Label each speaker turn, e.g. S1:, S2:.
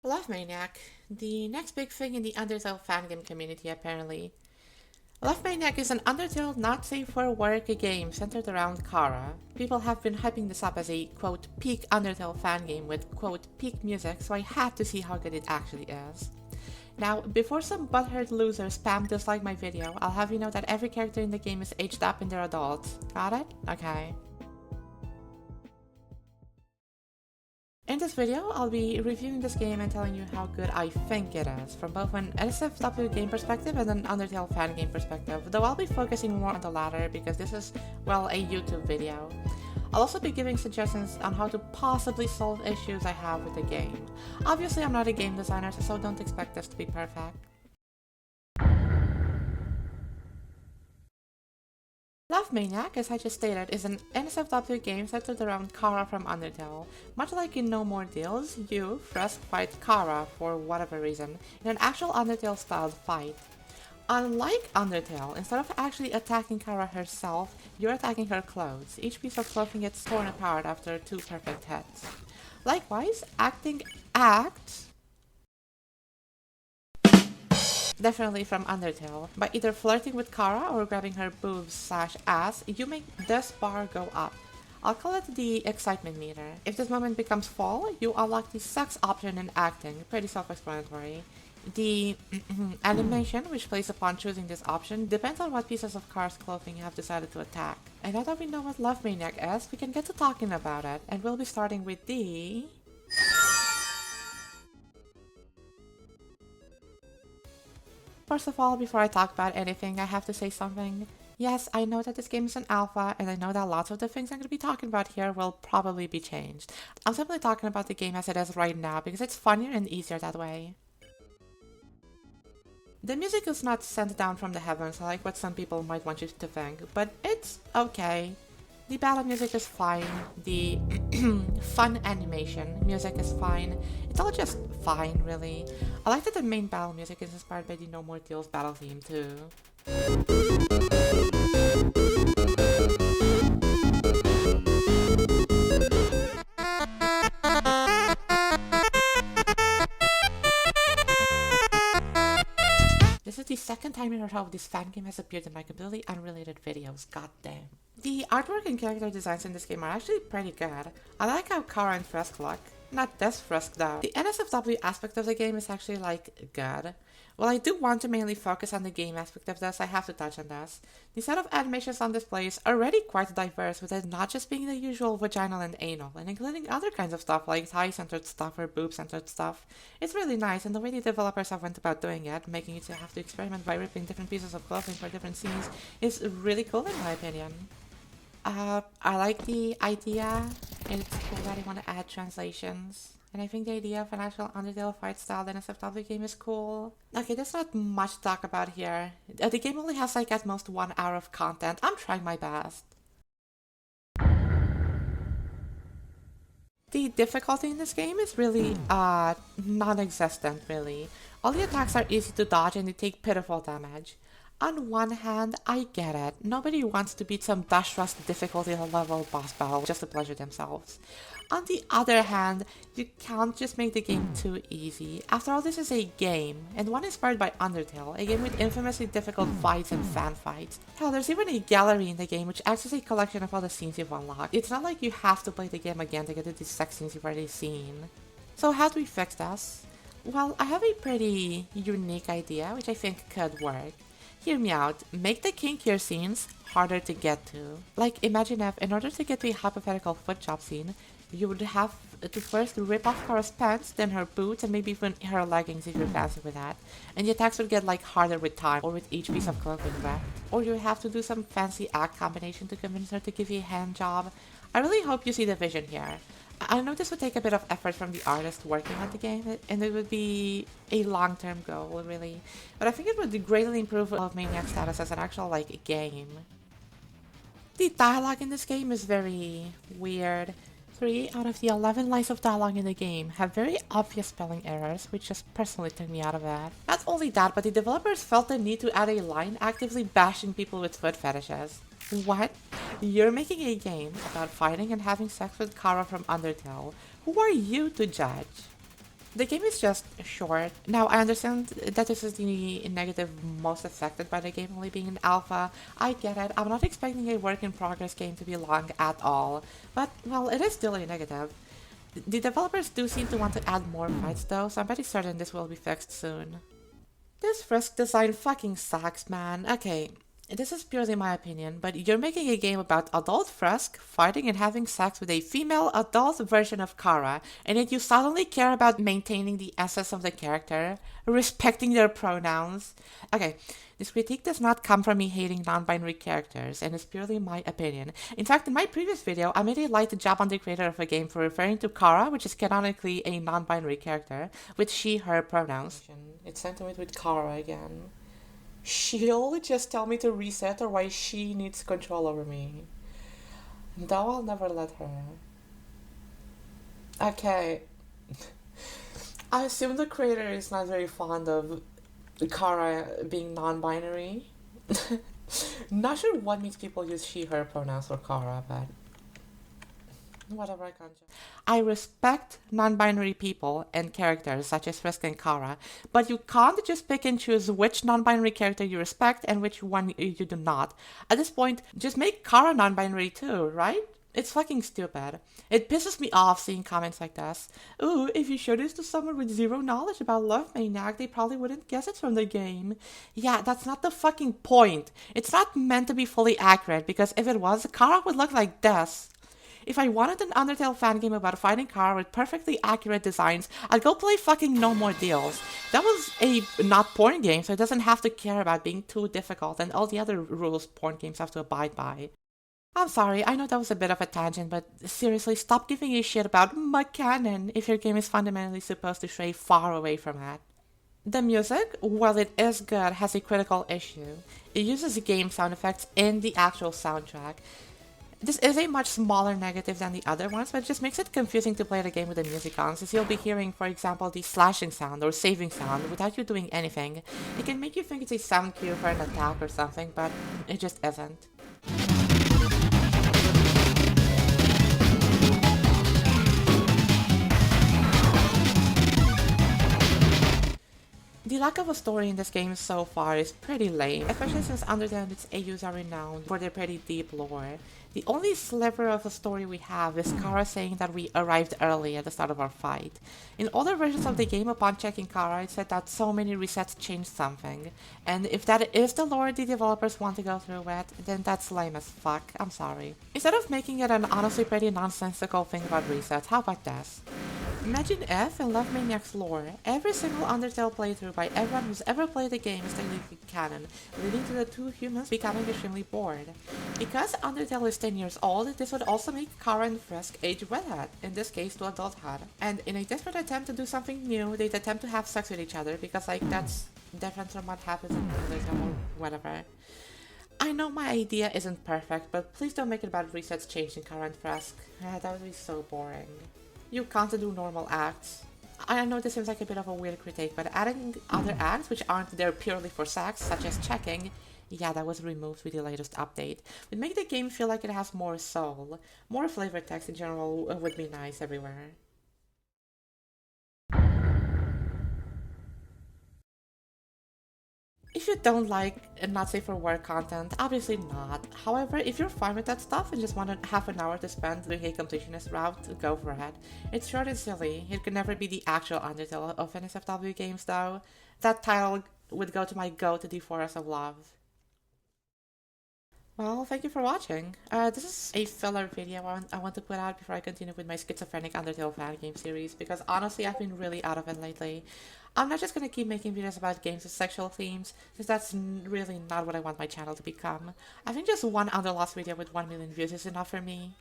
S1: Love Maniac, the next big thing in the Undertale fangame community apparently. Love Maniac is an Undertale not safe for work game centered around Chara. People have been hyping this up as a quote peak Undertale fangame with quote peak music, so I had to see how good it actually is. Now, before some butthurt losers spam dislike my video, I'll have you know that every character in the game is aged up and they're adults. Got it? Okay. In this video, I'll be reviewing this game and telling you how good I think it is, from both an NSFW game perspective and an Undertale fan game perspective, though I'll be focusing more on the latter because this is, well, a YouTube video. I'll also be giving suggestions on how to possibly solve issues I have with the game. Obviously, I'm not a game designer, so don't expect this to be perfect. Love Maniac, as I just stated, is an NSFW game centered around Chara from Undertale. Much like in No More Deals, you, Frisk, fight Chara for whatever reason, in an actual Undertale-styled fight. Unlike Undertale, instead of actually attacking Chara herself, you're attacking her clothes. Each piece of clothing gets torn apart after 2 perfect hits. Likewise, acting acts definitely from Undertale. By either flirting with Chara or grabbing her boobs/ass, you make this bar go up. I'll call it the excitement meter. If this moment becomes fall, you unlock the sex option in acting, pretty self-explanatory. The animation, which plays upon choosing this option, depends on what pieces of Chara's clothing you have decided to attack. And now that we know what Love Maniac is, we can get to talking about it, and we'll be starting with the... First of all, before I talk about anything, I have to say something. Yes, I know that this game is an alpha, and I know that lots of the things I'm going to be talking about here will probably be changed. I'm simply talking about the game as it is right now because it's funnier and easier that way. The music is not sent down from the heavens like what some people might want you to think, but it's okay. The battle music is fine, the fun animation music is fine, it's all just fine really. I like that the main battle music is inspired by the No More Deals battle theme too. This is the second time in a row this fan game has appeared in my completely unrelated videos, goddamn. The artwork and character designs in this game are actually pretty good. I like how Chara and Frisk look. Not this Frisk though. The NSFW aspect of the game is actually like good. While I do want to mainly focus on the game aspect of this, I have to touch on this. The set of animations on display is already quite diverse, with it not just being the usual vaginal and anal, and including other kinds of stuff like thigh-centered stuff or boob-centered stuff. It's really nice, and the way the developers have went about doing it, making it to have to experiment by ripping different pieces of clothing for different scenes, is really cool in my opinion. I like the idea, and it's cool that I want to add translations. And I think the idea of an actual Undertale fight style NSFW game is cool. Okay, there's not much to talk about here. The game only has like at most 1 hour of content. I'm trying my best. The difficulty in this game is really, non-existent really. All the attacks are easy to dodge and they take pitiful damage. On one hand, I get it. Nobody wants to beat some dash rush difficulty level boss battle just to pleasure themselves. On the other hand, you can't just make the game too easy. After all, this is a game, and one inspired by Undertale, a game with infamously difficult fights and fan fights. Hell, there's even a gallery in the game which acts as a collection of all the scenes you've unlocked. It's not like you have to play the game again to get to the sex scenes you've already seen. So how do we fix this? Well, I have a pretty unique idea which I think could work. Hear me out, make the kinkier scenes harder to get to. Like, imagine if, in order to get to a hypothetical foot job scene, you would have to first rip off Chara's pants, then her boots, and maybe even her leggings if you're fancy with that. And the attacks would get like harder with time, or with each piece of clothing wrapped. Or you have to do some fancy act combination to convince her to give you a hand job. I really hope you see the vision here. I know this would take a bit of effort from the artist working on the game, and it would be a long-term goal, really. But I think it would greatly improve Love Maniac's status as an actual, like, game. The dialogue in this game is very weird. 3 out of the 11 lines of dialogue in the game have very obvious spelling errors, which just personally took me out of it. Not only that, but the developers felt the need to add a line actively bashing people with foot fetishes. What? You're making a game about fighting and having sex with Chara from Undertale. Who are you to judge? The game is just short. Now, I understand that this is the negative most affected by the game only being an alpha. I get it. I'm not expecting a work-in-progress game to be long at all. But, well, it is still a negative. The developers do seem to want to add more fights though, so I'm pretty certain this will be fixed soon. This Frisk design fucking sucks, man. Okay, this is purely my opinion, but you're making a game about adult Frisk fighting and having sex with a female adult version of Chara, and yet you suddenly care about maintaining the essence of the character, respecting their pronouns. Okay, this critique does not come from me hating non-binary characters, and is purely my opinion. In fact, in my previous video, I made a light job on the creator of a game for referring to Chara, which is canonically a non-binary character, with she/her pronouns. It's sent to it with Chara again. She'll just tell me to reset or why she needs control over me. Though I'll never let her. Okay. I assume the creator is not very fond of Chara being non-binary. Not sure what makes people use she/her pronouns for Chara, but whatever, I can't. I respect non-binary people and characters such as Frisk and Chara, but you can't just pick and choose which non-binary character you respect and which one you do not. At this point, just make Chara non-binary too, right? It's fucking stupid. It pisses me off seeing comments like this. Ooh, if you show this to someone with zero knowledge about Love Maniac, they probably wouldn't guess it from the game. Yeah, that's not the fucking point. It's not meant to be fully accurate, because if it was, Chara would look like this. If I wanted an Undertale fan game about fighting Chara with perfectly accurate designs, I'd go play fucking No More Deals. That was a not porn game, so it doesn't have to care about being too difficult and all the other rules porn games have to abide by. I'm sorry, I know that was a bit of a tangent, but seriously, stop giving a shit about canon if your game is fundamentally supposed to stray far away from that. The music, while it is good, has a critical issue. It uses game sound effects in the actual soundtrack. This is a much smaller negative than the other ones, but it just makes it confusing to play the game with the music on, since you'll be hearing, for example, the slashing sound or saving sound without you doing anything. It can make you think it's a sound cue for an attack or something, but it just isn't. The lack of a story in this game so far is pretty lame, especially since Undertale and its AUs are renowned for their pretty deep lore. The only sliver of a story we have is Chara saying that we arrived early at the start of our fight. In older versions of the game, upon checking Chara, it said that so many resets changed something. And if that is the lore the developers want to go through with, then that's lame as fuck, I'm sorry. Instead of making it an honestly pretty nonsensical thing about resets, how about this? Imagine if, in Love Maniac's lore, every single Undertale playthrough by everyone who's ever played the game is technically canon, leading to the two humans becoming extremely bored. Because Undertale is 10 years old, this would also make Chara and Frisk age with it, in this case to adulthood. And in a desperate attempt to do something new, they'd attempt to have sex with each other, because like that's different from what happens in Undertale or whatever. I know my idea isn't perfect, but please don't make it about resets changing Chara and Frisk. That would be so boring. You can't do normal acts. I know this seems like a bit of a weird critique, but adding other acts which aren't there purely for sex, such as checking, yeah, that was removed with the latest update, would make the game feel like it has more soul. More flavor text in general would be nice everywhere. If you don't like not safe for work content, obviously not. However, if you're fine with that stuff and just want half an hour to spend doing a completionist route, go for it. It's short and silly. It could never be the actual Undertale of NSFW games though. That title would go to my go to the Forest of Love. Well, thank you for watching. This is a filler video I want to put out before I continue with my schizophrenic Undertale fan game series, because honestly I've been really out of it lately. I'm not just gonna keep making videos about games with sexual themes, because that's really not what I want my channel to become. I think just one Underlost video with 1 million views is enough for me.